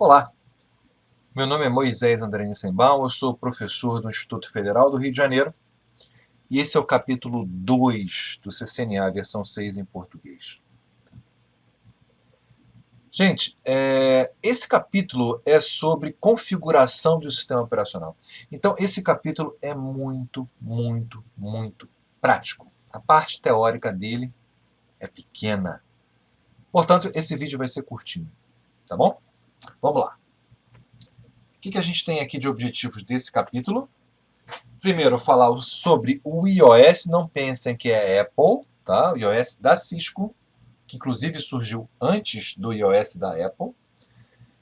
Olá, meu nome é Moisés André Nissenbaum, eu sou professor do Instituto Federal do Rio de Janeiro e esse é o capítulo 2 do CCNA, versão 6 em português. Gente, esse capítulo é sobre configuração do sistema operacional. Então, esse capítulo é muito prático. A parte teórica dele é pequena. Portanto, esse vídeo vai ser curtinho, tá bom? Vamos lá. O que a gente tem aqui de objetivos desse capítulo? Primeiro, falar sobre o iOS, não pensem que é Apple, tá? O iOS da Cisco, que inclusive surgiu antes do iOS da Apple.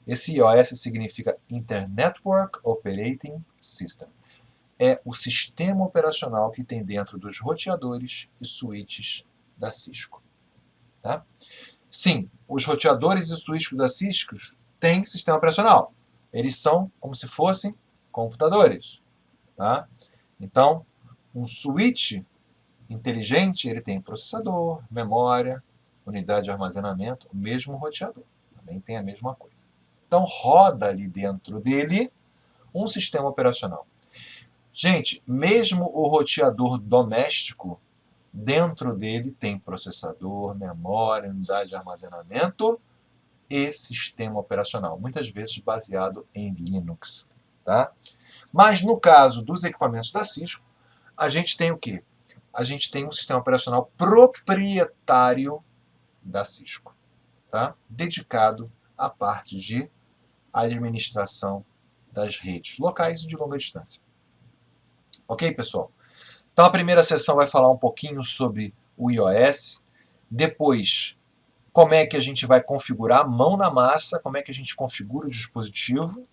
Esse iOS significa Internetwork Operating System. É o sistema operacional que tem dentro dos roteadores e switches da Cisco. Tá? Sim, os roteadores e switches da Cisco têm sistema operacional. Eles são como se fossem computadores. Tá? Então, um switch inteligente, ele tem processador, memória, unidade de armazenamento, o mesmo roteador. Também tem a mesma coisa. Então, roda ali dentro dele um sistema operacional. Gente, mesmo o roteador doméstico, dentro dele tem processador, memória, unidade de armazenamento e sistema operacional, muitas vezes baseado em Linux. Tá? Mas no caso dos equipamentos da Cisco, a gente tem o quê? A gente tem um sistema operacional proprietário da Cisco, tá? Dedicado à parte de administração das redes locais e de longa distância. Ok, pessoal? Então a primeira sessão vai falar um pouquinho sobre o iOS, depois como é que a gente vai configurar a mão na massa, como é que a gente configura o dispositivo,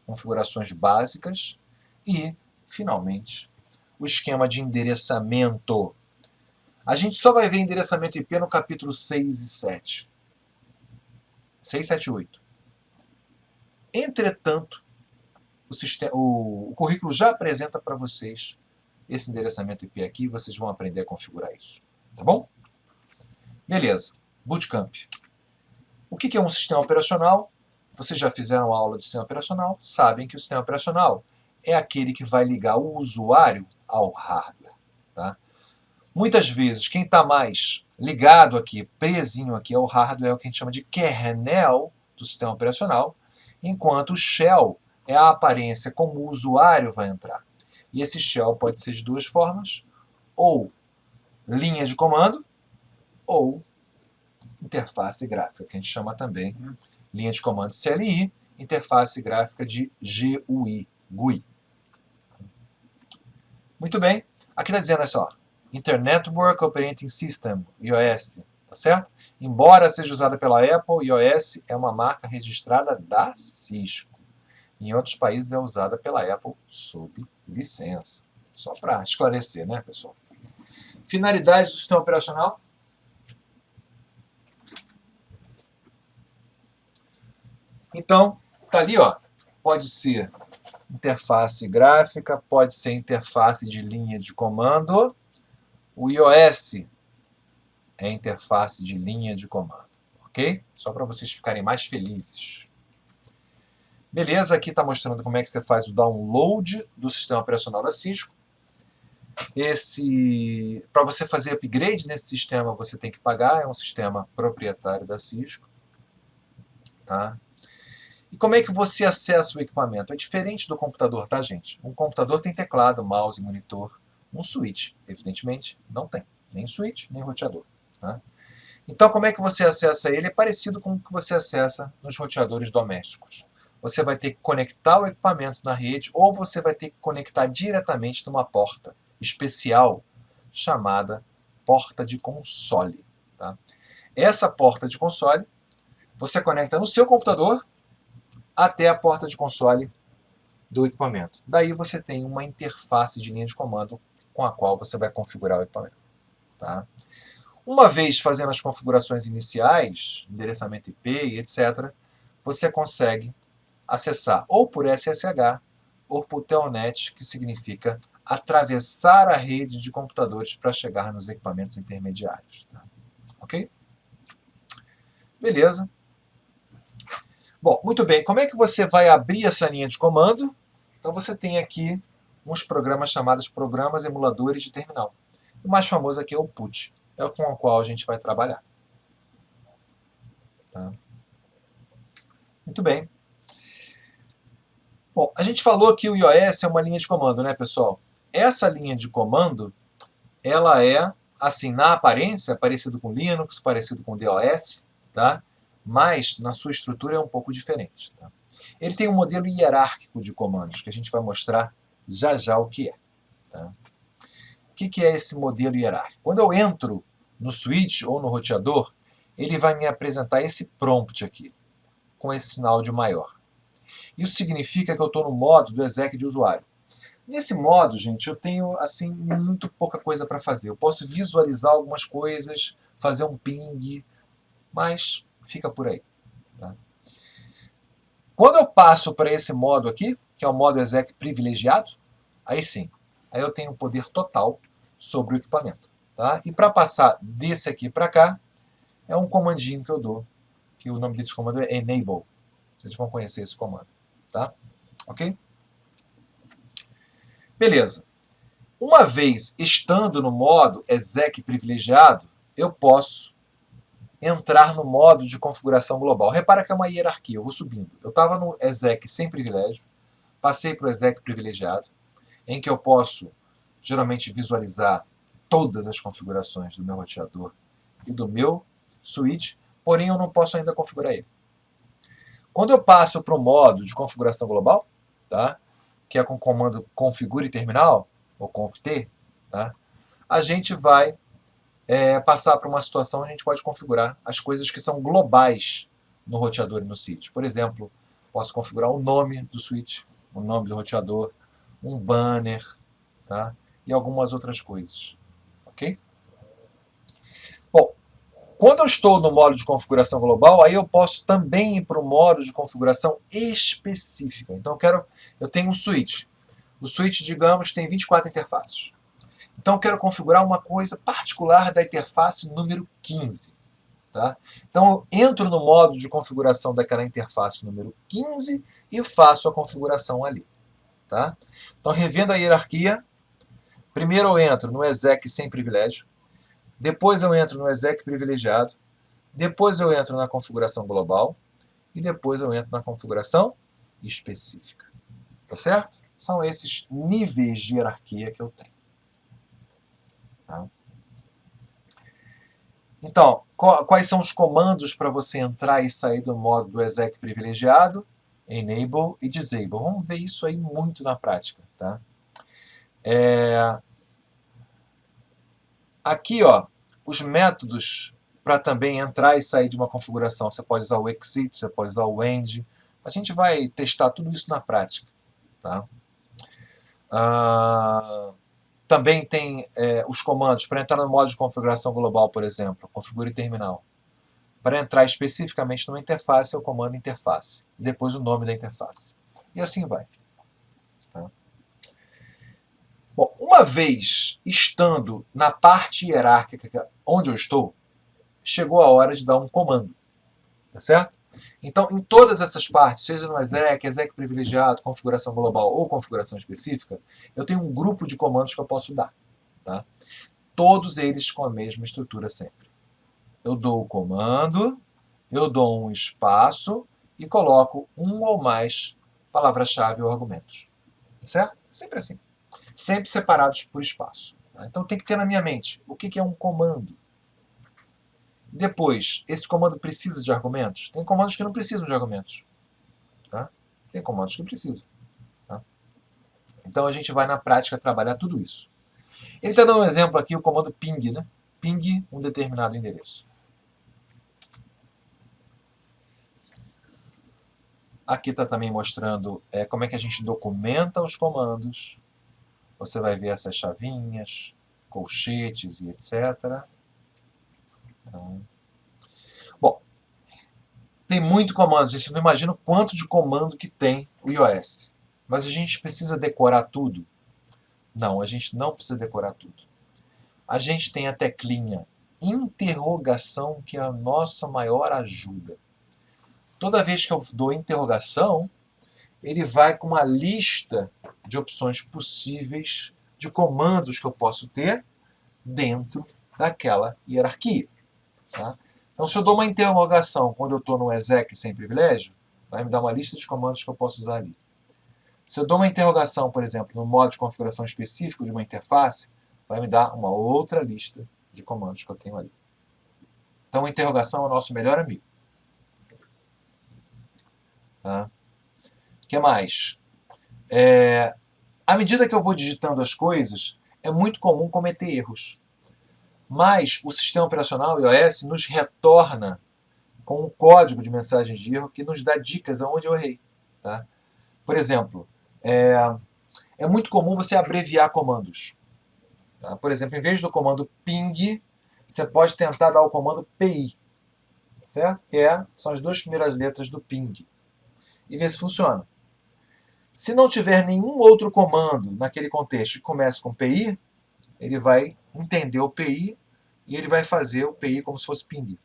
configurações básicas e, finalmente, o esquema de endereçamento. A gente só vai ver endereçamento IP no capítulo 6 e 7. 6, 7 e 8. Entretanto, o currículo já apresenta para vocês esse endereçamento IP aqui e vocês vão aprender a configurar isso. Tá bom? Beleza. Bootcamp. O que é um sistema operacional? Vocês já fizeram aula de sistema operacional, sabem que o sistema operacional é aquele que vai ligar o usuário ao hardware. Tá? Muitas vezes, quem está mais ligado aqui, presinho aqui ao hardware, é o que a gente chama de kernel do sistema operacional, enquanto o shell é a aparência como o usuário vai entrar. E esse shell pode ser de duas formas, ou linha de comando, ou interface gráfica, que a gente chama também linha de comando CLI, interface gráfica de GUI. Muito bem, aqui está dizendo, olha só, Internetwork Operating System, iOS, tá certo? Embora seja usada pela Apple, iOS é uma marca registrada da Cisco. Em outros países é usada pela Apple sob licença. Só para esclarecer, né, pessoal? Finalidades do sistema operacional. Então, tá ali, ó. Pode ser interface gráfica, pode ser interface de linha de comando. O iOS é interface de linha de comando, ok? Só para vocês ficarem mais felizes. Beleza, aqui está mostrando como é que você faz o download do sistema operacional da Cisco. Para você fazer upgrade nesse sistema, você tem que pagar, é um sistema proprietário da Cisco. Tá? E como é que você acessa o equipamento? É diferente do computador, tá, gente? Um computador tem teclado, mouse, monitor. Um switch, evidentemente, não tem. Nem switch, nem roteador. Tá? Então, como é que você acessa ele? É parecido com o que você acessa nos roteadores domésticos. Você vai ter que conectar o equipamento na rede ou você vai ter que conectar diretamente numa porta especial chamada porta de console. Tá? Essa porta de console você conecta no seu computador até a porta de console do equipamento. Daí você tem uma interface de linha de comando com a qual você vai configurar o equipamento. Tá? Uma vez fazendo as configurações iniciais, endereçamento IP e etc., você consegue acessar ou por SSH ou por Telnet, que significa atravessar a rede de computadores para chegar nos equipamentos intermediários. Tá? Ok? Beleza. Bom, muito bem. Como é que você vai abrir essa linha de comando? Então você tem aqui uns programas chamados programas emuladores de terminal. O mais famoso aqui é o PUT, é com o qual a gente vai trabalhar. Tá? Muito bem. Bom, a gente falou que o iOS é uma linha de comando, né, pessoal? Essa linha de comando, ela é, assim, na aparência, parecido com Linux, parecido com DOS, tá? Mas na sua estrutura é um pouco diferente. Tá? Ele tem um modelo hierárquico de comandos, que a gente vai mostrar já já o que é. Tá? O que é esse modelo hierárquico? Quando eu entro no switch ou no roteador, ele vai me apresentar esse prompt aqui, com esse sinal de maior. Isso significa que eu estou no modo do exec de usuário. Nesse modo, gente, eu tenho assim muito pouca coisa para fazer. Eu posso visualizar algumas coisas, fazer um ping, mas fica por aí. Tá? Quando eu passo para esse modo aqui, que é o modo exec privilegiado, aí sim, aí eu tenho poder total sobre o equipamento. Tá? E para passar desse aqui para cá, é um comandinho que eu dou, que o nome desse comando é enable. Vocês vão conhecer esse comando. Tá? Ok? Beleza. Uma vez estando no modo exec privilegiado, eu posso entrar no modo de configuração global. Repara que é uma hierarquia, eu vou subindo. Eu estava no exec sem privilégio, passei para o exec privilegiado, em que eu posso geralmente visualizar todas as configurações do meu roteador e do meu switch, porém eu não posso ainda configurar ele. Quando eu passo para o modo de configuração global, tá? Que é com o comando configure terminal, ou conft, tá? A gente vai passar para uma situação onde a gente pode configurar as coisas que são globais no roteador e no switch. Por exemplo, posso configurar o nome do switch, o nome do roteador, um banner, tá? E algumas outras coisas. Ok? Bom, quando eu estou no modo de configuração global, aí eu posso também ir para o modo de configuração específica. Então eu tenho um switch. O switch, digamos, tem 24 interfaces. Então eu quero configurar uma coisa particular da interface número 15. Tá? Então eu entro no modo de configuração daquela interface número 15 e faço a configuração ali. Tá? Então, revendo a hierarquia, primeiro eu entro no exec sem privilégio, depois eu entro no exec privilegiado, depois eu entro na configuração global e depois eu entro na configuração específica. Tá certo? São esses níveis de hierarquia que eu tenho. Tá? Então, quais são os comandos para você entrar e sair do modo do exec privilegiado? Enable e disable. Vamos ver isso aí muito na prática. Tá? Aqui, ó, os métodos para também entrar e sair de uma configuração. Você pode usar o exit, você pode usar o end. A gente vai testar tudo isso na prática. Tá? Também tem os comandos para entrar no modo de configuração global, por exemplo, configure terminal. Para entrar especificamente numa interface, é o comando interface. E depois o nome da interface. E assim vai. Tá? Bom, uma vez estando na parte hierárquica onde eu estou, chegou a hora de dar um comando. Tá certo? Então, em todas essas partes, seja no exec privilegiado, configuração global ou configuração específica, eu tenho um grupo de comandos que eu posso dar. Tá? Todos eles com a mesma estrutura sempre. Eu dou o comando, eu dou um espaço e coloco um ou mais palavra-chave ou argumentos. Certo? Sempre assim. Sempre separados por espaço. Tá? Então tem que ter na minha mente o que é um comando. Depois, esse comando precisa de argumentos? Tem comandos que não precisam de argumentos. Tá? Tem comandos que precisam. Tá? Então a gente vai na prática trabalhar tudo isso. Ele está dando um exemplo aqui, o comando ping. Né? Ping um determinado endereço. Aqui está também mostrando como é que a gente documenta os comandos. Você vai ver essas chavinhas, colchetes e etc. Então, bom, tem muito comando. Você não imagina o quanto de comando que tem o iOS. Mas a gente precisa decorar tudo? Não, a gente não precisa decorar tudo. A gente tem a teclinha interrogação, que é a nossa maior ajuda. toda vez que eu dou interrogação, ele vai com uma lista de opções possíveis de comandos que eu posso ter dentro daquela hierarquia. Tá? Então, se eu dou uma interrogação quando eu estou no exec sem privilégio, vai me dar uma lista de comandos que eu posso usar ali. Se eu dou uma interrogação, por exemplo, no modo de configuração específico de uma interface, vai me dar uma outra lista de comandos que eu tenho ali. Então, a interrogação é o nosso melhor amigo. Tá? O que mais? À medida que eu vou digitando as coisas, é muito comum cometer erros. Mas o sistema operacional iOS nos retorna com um código de mensagem de erro que nos dá dicas aonde eu errei. Tá? Por exemplo, é muito comum você abreviar comandos. Tá? Por exemplo, em vez do comando ping, você pode tentar dar o comando pi, certo? São as duas primeiras letras do ping. E ver se funciona. Se não tiver nenhum outro comando naquele contexto que comece com pi, ele vai entender o pi e ele vai fazer o pi como se fosse ping.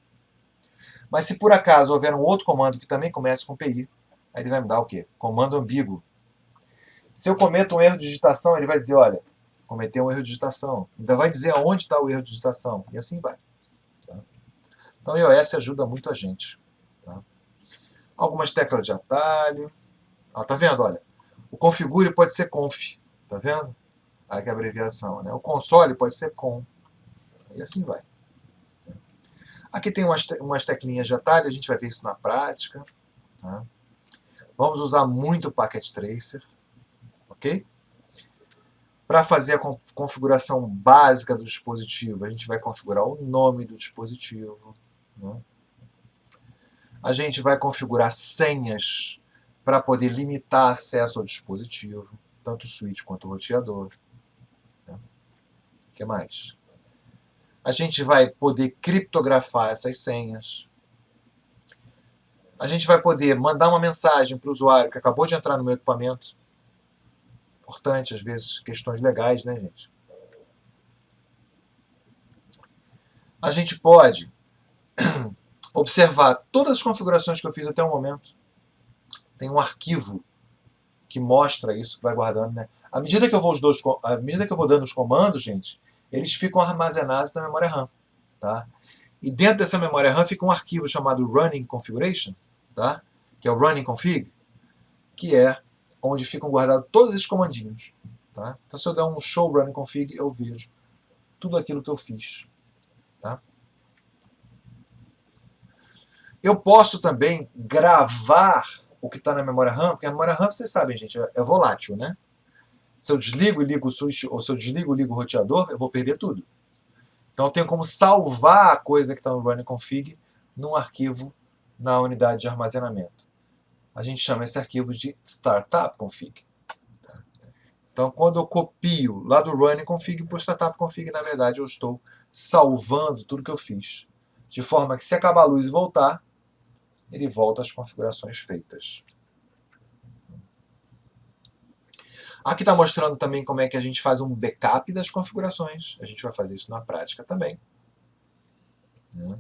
Mas se por acaso houver um outro comando que também comece com pi, aí ele vai me dar o quê? Comando ambíguo. Se eu cometo um erro de digitação, ele vai dizer, olha, cometeu um erro de digitação. Ainda vai dizer aonde está o erro de digitação. E assim vai. Tá? Então o iOS ajuda muito a gente. Tá? Algumas teclas de atalho. Tá vendo? Olha, o configure pode ser conf. Tá vendo? Aí que é a abreviação. Né? O console pode ser com. E assim vai. Aqui tem umas teclinhas de atalho. A gente vai ver isso na prática. Tá? Vamos usar muito o Packet Tracer. Ok? Para fazer a configuração básica do dispositivo, a gente vai configurar o nome do dispositivo. Né? A gente vai configurar senhas para poder limitar acesso ao dispositivo, tanto o switch quanto o roteador. Né? O que mais? A gente vai poder criptografar essas senhas. A gente vai poder mandar uma mensagem para o usuário que acabou de entrar no meu equipamento. Importante, às vezes, questões legais, né, gente? A gente pode observar todas as configurações que eu fiz até o momento. Tem um arquivo que mostra isso, que vai guardando. Né? À medida que eu vou dando os comandos, gente, eles ficam armazenados na memória RAM. Tá? E dentro dessa memória RAM fica um arquivo chamado Running Configuration, tá? Que é o Running Config, que é onde ficam guardados todos esses comandinhos. Tá? Então, se eu der um show Running Config, eu vejo tudo aquilo que eu fiz. Tá? Eu posso também gravar o que está na memória RAM, porque a memória RAM, vocês sabem, gente, é volátil, né? Se eu desligo e ligo o switch, ou se eu desligo e ligo o roteador, eu vou perder tudo. Então eu tenho como salvar a coisa que está no running config num arquivo na unidade de armazenamento. A gente chama esse arquivo de startup config. Então quando eu copio lá do running config para o startup config, na verdade eu estou salvando tudo que eu fiz. De forma que se acabar a luz e voltar, ele volta às configurações feitas. Aqui está mostrando também como é que a gente faz um backup das configurações. A gente vai fazer isso na prática também. Né?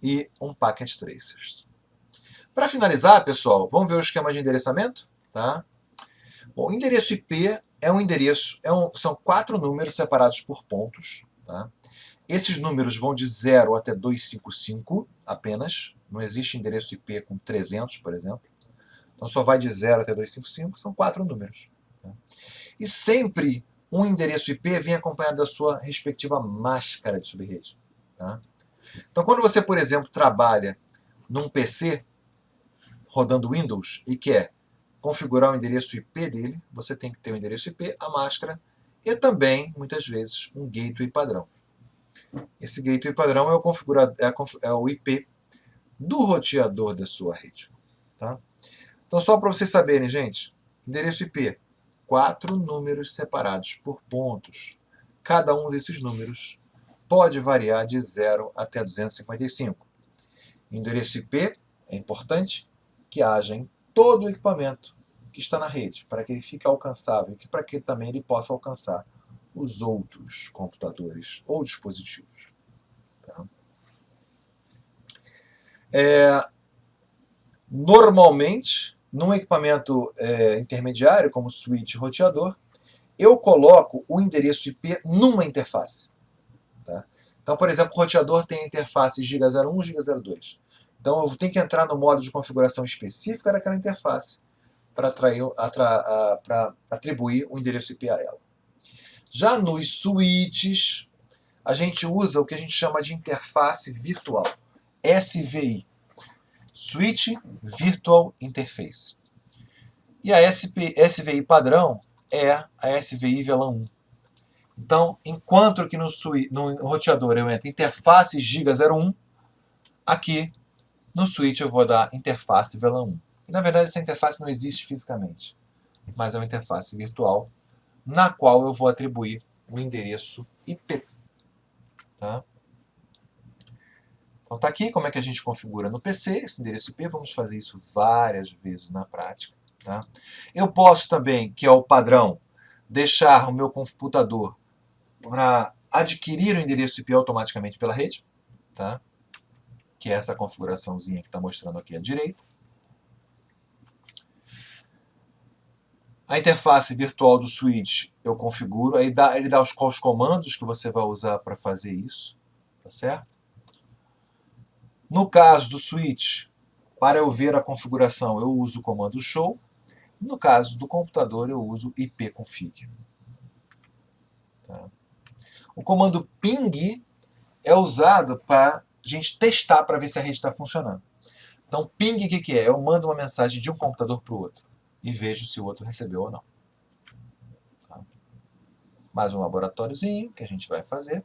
E um Packet Tracers. Para finalizar, pessoal, vamos ver o esquema de endereçamento? Tá? Bom, o endereço IP é um endereço, são 4 números separados por pontos. Tá? Esses números vão de 0 até 255 apenas. Não existe endereço IP com 300, por exemplo. Então só vai de 0 até 255, são 4 números. Tá? E sempre um endereço IP vem acompanhado da sua respectiva máscara de subrede. Tá? Então quando você, por exemplo, trabalha num PC rodando Windows e quer configurar o endereço IP dele, você tem que ter o endereço IP, a máscara e também, muitas vezes, um gateway padrão. Esse gateway padrão é o IP do roteador da sua rede. Tá? Então, só para vocês saberem, gente, endereço IP, 4 números separados por pontos. Cada um desses números pode variar de 0 até 255. Endereço IP é importante que haja em todo o equipamento que está na rede, para que ele fique alcançável e para que também ele possa alcançar os outros computadores ou dispositivos. Tá? Normalmente, num equipamento intermediário, como switch e roteador, eu coloco o endereço IP numa interface. Tá? Então, por exemplo, o roteador tem a interface giga 01 e giga 02. Então, eu tenho que entrar no modo de configuração específica daquela interface para atribuir o endereço IP a ela. Já nos switches, a gente usa o que a gente chama de interface virtual, SVI, Switch Virtual Interface. E a SVI padrão é a SVI VLAN 1. Então, enquanto que no roteador eu entro interface giga 01, aqui no switch eu vou dar interface VLAN 1. E, na verdade, essa interface não existe fisicamente, mas é uma interface virtual na qual eu vou atribuir o endereço IP. Tá? Então tá aqui como é que a gente configura no PC esse endereço IP. Vamos fazer isso várias vezes na prática. Tá? Eu posso também, que é o padrão, deixar o meu computador para adquirir o endereço IP automaticamente pela rede. Tá? Que é essa configuraçãozinha que está mostrando aqui à direita. A interface virtual do switch eu configuro, aí ele dá os comandos que você vai usar para fazer isso, tá certo? No caso do switch, para eu ver a configuração, eu uso o comando show. No caso do computador, eu uso ipconfig. Tá? O comando ping é usado para a gente testar para ver se a rede está funcionando. Então, ping o que é? Eu mando uma mensagem de um computador para o outro e vejo se o outro recebeu ou não. Tá? Mais um laboratóriozinho que a gente vai fazer.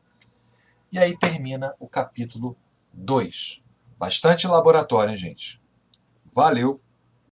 E aí termina o capítulo 2. Bastante laboratório, hein, gente? Valeu!